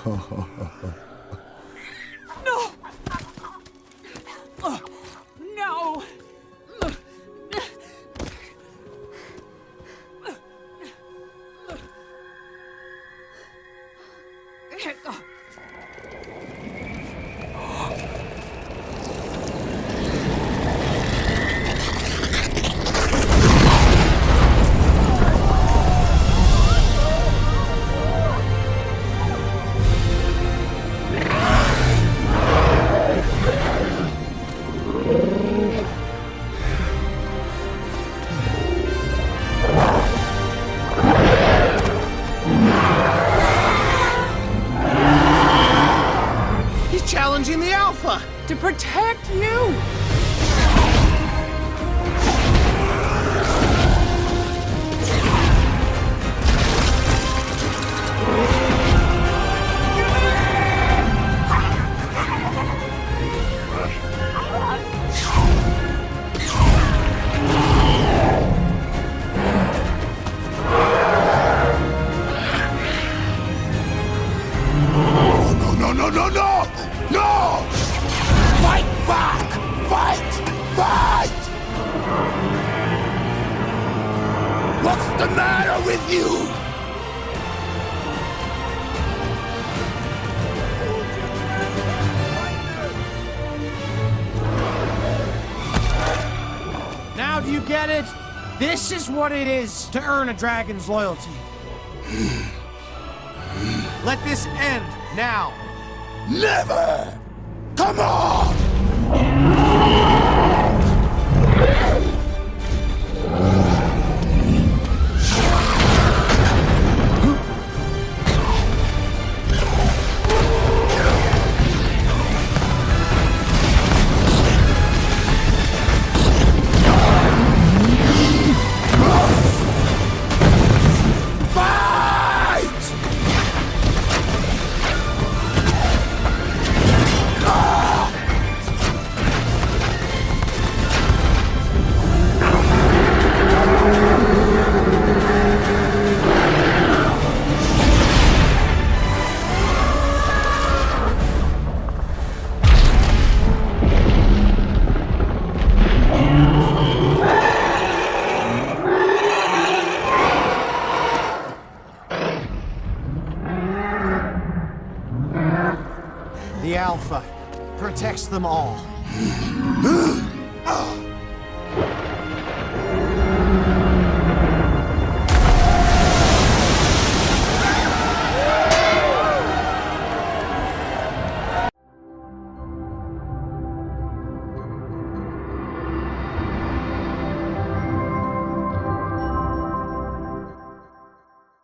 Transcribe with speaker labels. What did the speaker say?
Speaker 1: No! No!
Speaker 2: Challenging the Alpha!
Speaker 1: To protect you!
Speaker 3: No! Fight back! Fight! Fight! What's the matter with you?
Speaker 2: Now do you get it? This is what it is to earn a dragon's loyalty. Let this end now.
Speaker 3: Never! Come on!
Speaker 2: The Alpha protects them all.